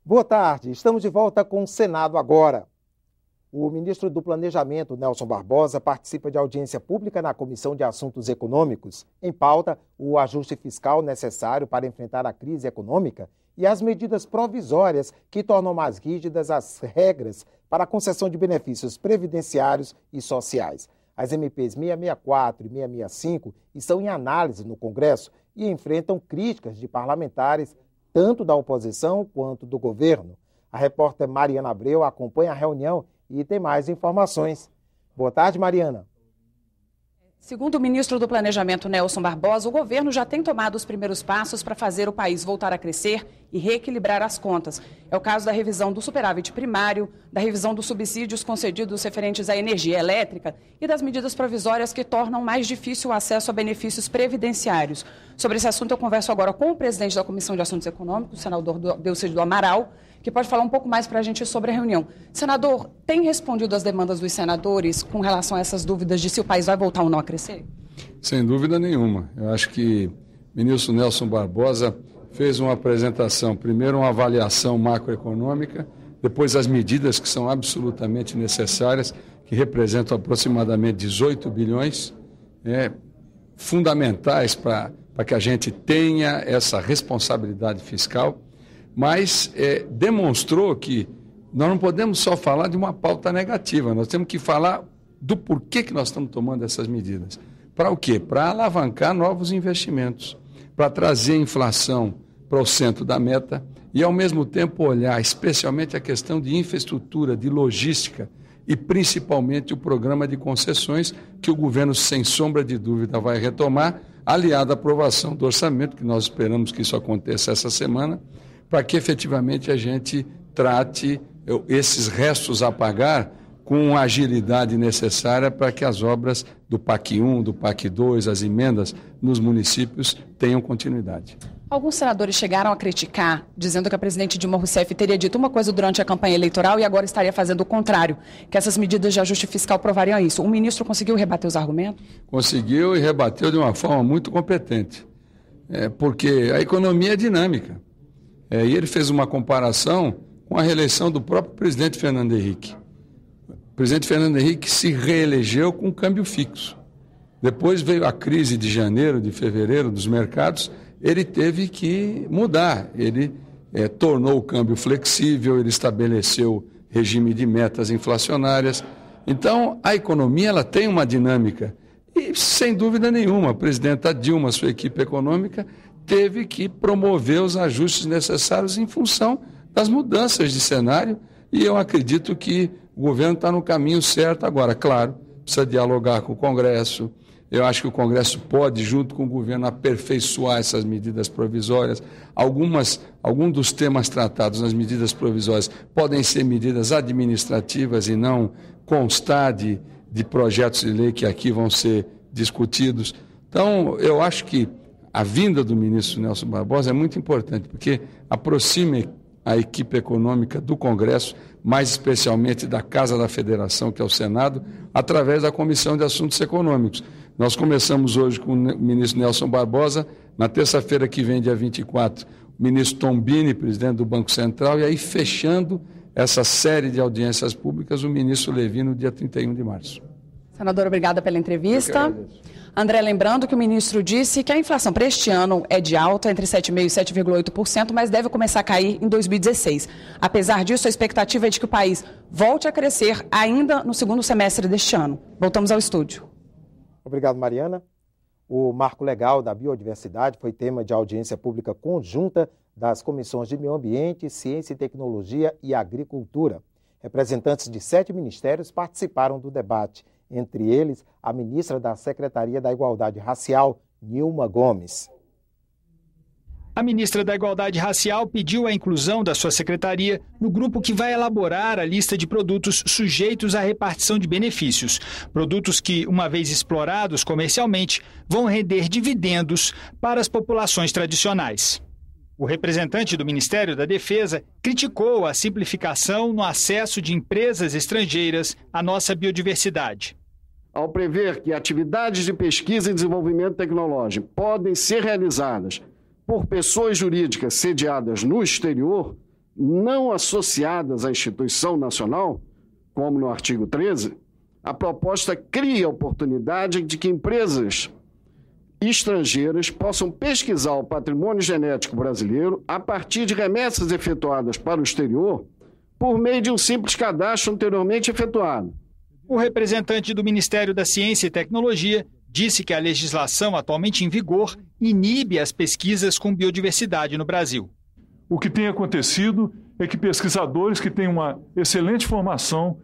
Boa tarde, estamos de volta com o Senado agora. O ministro do Planejamento, Nelson Barbosa, participa de audiência pública na Comissão de Assuntos Econômicos. Em pauta, o ajuste fiscal necessário para enfrentar a crise econômica e as medidas provisórias que tornam mais rígidas as regras para a concessão de benefícios previdenciários e sociais. As MPs 664 e 665 estão em análise no Congresso e enfrentam críticas de parlamentares tanto da oposição quanto do governo. A repórter Mariana Abreu acompanha a reunião e tem mais informações. Boa tarde, Mariana. Segundo o ministro do Planejamento, Nelson Barbosa, o governo já tem tomado os primeiros passos para fazer o país voltar a crescer e reequilibrar as contas. É o caso da revisão do superávit primário, da revisão dos subsídios concedidos referentes à energia elétrica e das medidas provisórias que tornam mais difícil o acesso a benefícios previdenciários. Sobre esse assunto, eu converso agora com o presidente da Comissão de Assuntos Econômicos, o senador Delcídio do Amaral, que pode falar um pouco mais para a gente sobre a reunião. Senador, tem respondido às demandas dos senadores com relação a essas dúvidas de se o país vai voltar ou não a crescer? Sem dúvida nenhuma. Eu acho que o ministro Nelson Barbosa fez uma apresentação, primeiro uma avaliação macroeconômica, depois as medidas que são absolutamente necessárias, que representam aproximadamente 18 bilhões, fundamentais para que a gente tenha essa responsabilidade fiscal, mas demonstrou que nós não podemos só falar de uma pauta negativa, nós temos que falar do porquê que nós estamos tomando essas medidas. Para o quê? Para alavancar novos investimentos, para trazer a inflação para o centro da meta e, ao mesmo tempo, olhar especialmente a questão de infraestrutura, de logística e, principalmente, o programa de concessões que o governo, sem sombra de dúvida, vai retomar, aliado à aprovação do orçamento, que nós esperamos que isso aconteça essa semana, para que efetivamente a gente trate esses restos a pagar com a agilidade necessária para que as obras do PAC 1, do PAC 2, as emendas nos municípios tenham continuidade. Alguns senadores chegaram a criticar, dizendo que a presidente Dilma Rousseff teria dito uma coisa durante a campanha eleitoral e agora estaria fazendo o contrário, que essas medidas de ajuste fiscal provariam isso. O ministro conseguiu rebater os argumentos? Conseguiu e rebateu de uma forma muito competente, porque a economia é dinâmica. E ele fez uma comparação com a reeleição do próprio presidente Fernando Henrique. O presidente Fernando Henrique se reelegeu com câmbio fixo. Depois veio a crise de janeiro, de fevereiro dos mercados, ele teve que mudar. Ele tornou o câmbio flexível, ele estabeleceu regime de metas inflacionárias. Então, a economia ela tem uma dinâmica. E, sem dúvida nenhuma, a presidenta Dilma, sua equipe econômica, teve que promover os ajustes necessários em função das mudanças de cenário e eu acredito que o governo está no caminho certo agora. Claro, precisa dialogar com o Congresso, eu acho que o Congresso pode, junto com o governo, aperfeiçoar essas medidas provisórias. Alguns dos temas tratados nas medidas provisórias podem ser medidas administrativas e não constar de projetos de lei que aqui vão ser discutidos. Então, eu acho que a vinda do ministro Nelson Barbosa é muito importante, porque aproxima a equipe econômica do Congresso, mais especialmente da Casa da Federação, que é o Senado, através da Comissão de Assuntos Econômicos. Nós começamos hoje com o ministro Nelson Barbosa, na terça-feira que vem, dia 24, o ministro Tombini, presidente do Banco Central, e aí fechando essa série de audiências públicas, o ministro Levi, no dia 31 de março. Senador, obrigada pela entrevista. André, lembrando que o ministro disse que a inflação para este ano é de alta, entre 7,5% e 7,8%, mas deve começar a cair em 2016. Apesar disso, a expectativa é de que o país volte a crescer ainda no segundo semestre deste ano. Voltamos ao estúdio. Obrigado, Mariana. O Marco Legal da Biodiversidade foi tema de audiência pública conjunta das comissões de Meio Ambiente, Ciência e Tecnologia e Agricultura. Representantes de 7 ministérios participaram do debate. Entre eles, a ministra da Secretaria da Igualdade Racial, Nilma Gomes. A ministra da Igualdade Racial pediu a inclusão da sua secretaria no grupo que vai elaborar a lista de produtos sujeitos à repartição de benefícios. Produtos que, uma vez explorados comercialmente, vão render dividendos para as populações tradicionais. O representante do Ministério da Defesa criticou a simplificação no acesso de empresas estrangeiras à nossa biodiversidade. Ao prever que atividades de pesquisa e desenvolvimento tecnológico podem ser realizadas por pessoas jurídicas sediadas no exterior, não associadas à instituição nacional, como no artigo 13, a proposta cria a oportunidade de que empresas estrangeiras possam pesquisar o patrimônio genético brasileiro a partir de remessas efetuadas para o exterior por meio de um simples cadastro anteriormente efetuado. O representante do Ministério da Ciência e Tecnologia disse que a legislação atualmente em vigor inibe as pesquisas com biodiversidade no Brasil. O que tem acontecido é que pesquisadores que têm uma excelente formação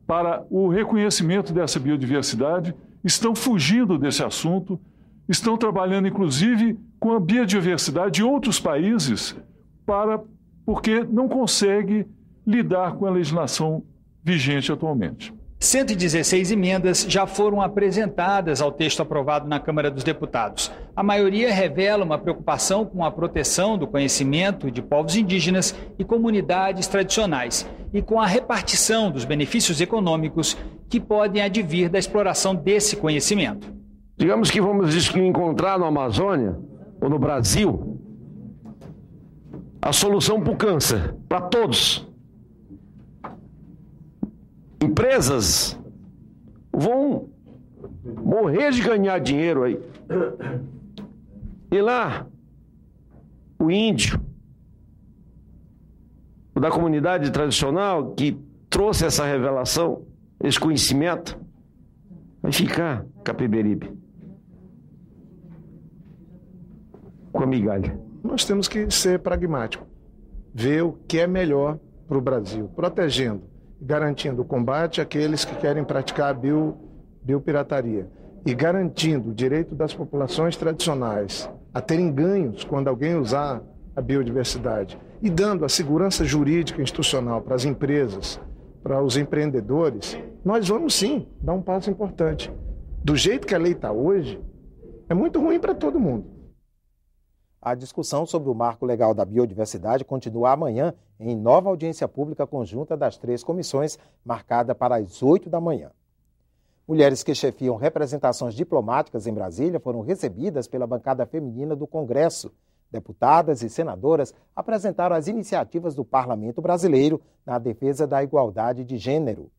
para o reconhecimento dessa biodiversidade estão fugindo desse assunto, estão trabalhando inclusive com a biodiversidade de outros países porque não consegue lidar com a legislação vigente atualmente. 116 emendas já foram apresentadas ao texto aprovado na Câmara dos Deputados. A maioria revela uma preocupação com a proteção do conhecimento de povos indígenas e comunidades tradicionais e com a repartição dos benefícios econômicos que podem advir da exploração desse conhecimento. Digamos que vamos encontrar na Amazônia ou no Brasil a solução para o câncer, para todos. Empresas vão morrer de ganhar dinheiro aí. E lá, o índio, o da comunidade tradicional que trouxe essa revelação, esse conhecimento, vai ficar Capiberibe com a migalha. Nós temos que ser pragmáticos, ver o que é melhor para o Brasil, protegendo, garantindo o combate àqueles que querem praticar a biopirataria e garantindo o direito das populações tradicionais a terem ganhos quando alguém usar a biodiversidade e dando a segurança jurídica e institucional para as empresas, para os empreendedores, nós vamos sim dar um passo importante. Do jeito que a lei está hoje, é muito ruim para todo mundo. A discussão sobre o marco legal da biodiversidade continua amanhã em nova audiência pública conjunta das 3 comissões, marcada para as 8 da manhã. Mulheres que chefiam representações diplomáticas em Brasília foram recebidas pela bancada feminina do Congresso. Deputadas e senadoras apresentaram as iniciativas do Parlamento brasileiro na defesa da igualdade de gênero.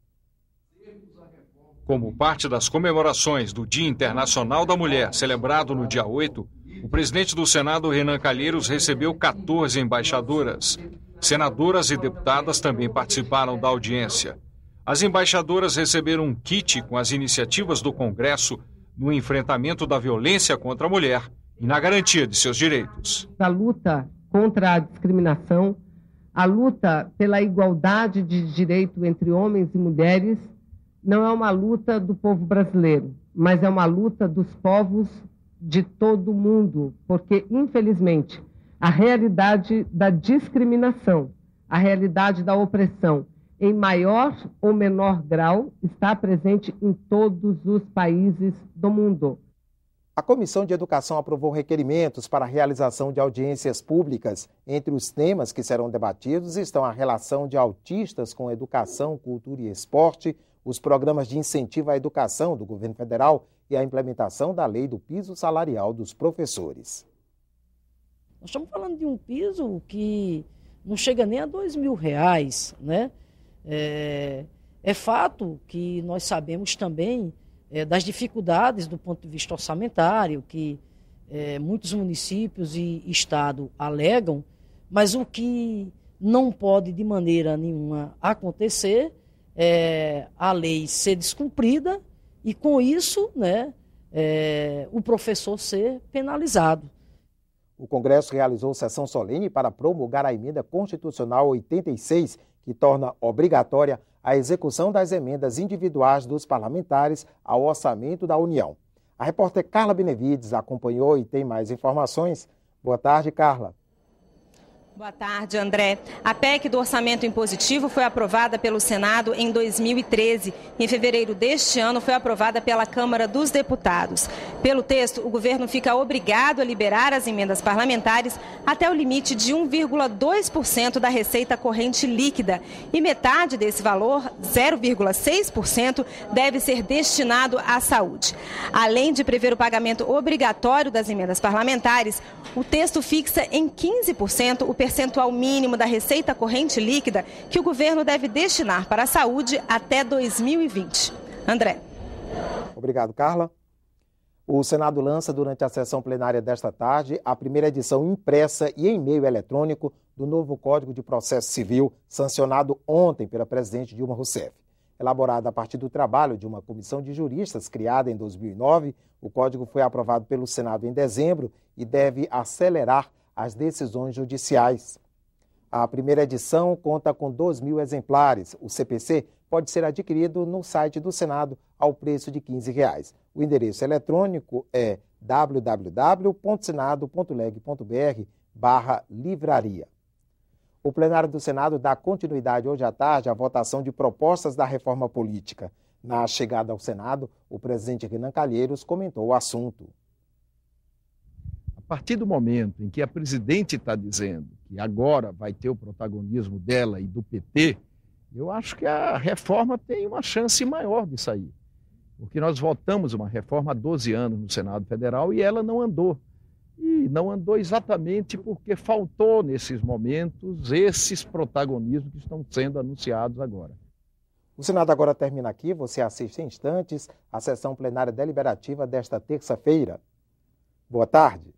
Como parte das comemorações do Dia Internacional da Mulher, celebrado no dia 8, o presidente do Senado, Renan Calheiros, recebeu 14 embaixadoras. Senadoras e deputadas também participaram da audiência. As embaixadoras receberam um kit com as iniciativas do Congresso no enfrentamento da violência contra a mulher e na garantia de seus direitos. A luta contra a discriminação, a luta pela igualdade de direito entre homens e mulheres, não é uma luta do povo brasileiro, mas é uma luta dos povos de todo o mundo, porque, infelizmente, a realidade da discriminação, a realidade da opressão, em maior ou menor grau, está presente em todos os países do mundo. A Comissão de Educação aprovou requerimentos para a realização de audiências públicas. Entre os temas que serão debatidos estão a relação de autistas com educação, cultura e esporte, os programas de incentivo à educação do governo federal e a implementação da lei do piso salarial dos professores. Nós estamos falando de um piso que não chega nem a R$2.000, né? É fato que nós sabemos também das dificuldades do ponto de vista orçamentário, que muitos municípios e estado alegam, mas o que não pode de maneira nenhuma acontecer é a lei ser descumprida e, com isso, né, o professor ser penalizado. O Congresso realizou sessão solene para promulgar a emenda constitucional 86, que torna obrigatória a execução das emendas individuais dos parlamentares ao orçamento da União. A repórter Carla Benevides acompanhou e tem mais informações. Boa tarde, Carla. Boa tarde, André. A PEC do orçamento impositivo foi aprovada pelo Senado em 2013. Em fevereiro deste ano, foi aprovada pela Câmara dos Deputados. Pelo texto, o governo fica obrigado a liberar as emendas parlamentares até o limite de 1,2% da receita corrente líquida. E metade desse valor, 0,6%, deve ser destinado à saúde. Além de prever o pagamento obrigatório das emendas parlamentares, o texto fixa em 15% o percentual mínimo da receita corrente líquida que o governo deve destinar para a saúde até 2020. André. Obrigado, Carla. O Senado lança durante a sessão plenária desta tarde a primeira edição impressa e em meio eletrônico do novo Código de Processo Civil, sancionado ontem pela presidente Dilma Rousseff. Elaborado a partir do trabalho de uma comissão de juristas criada em 2009, o código foi aprovado pelo Senado em dezembro e deve acelerar as decisões judiciais. A primeira edição conta com 2.000 exemplares. O CPC pode ser adquirido no site do Senado ao preço de R$ 15. O endereço eletrônico é www.senado.leg.br/livraria. O plenário do Senado dá continuidade hoje à tarde à votação de propostas da reforma política. Na chegada ao Senado, o presidente Renan Calheiros comentou o assunto. A partir do momento em que a presidente está dizendo que agora vai ter o protagonismo dela e do PT, eu acho que a reforma tem uma chance maior de sair. Porque nós votamos uma reforma há 12 anos no Senado Federal e ela não andou. E não andou exatamente porque faltou, nesses momentos, esses protagonismos que estão sendo anunciados agora. O Senado agora termina aqui. Você assiste em instantes à sessão plenária deliberativa desta terça-feira. Boa tarde.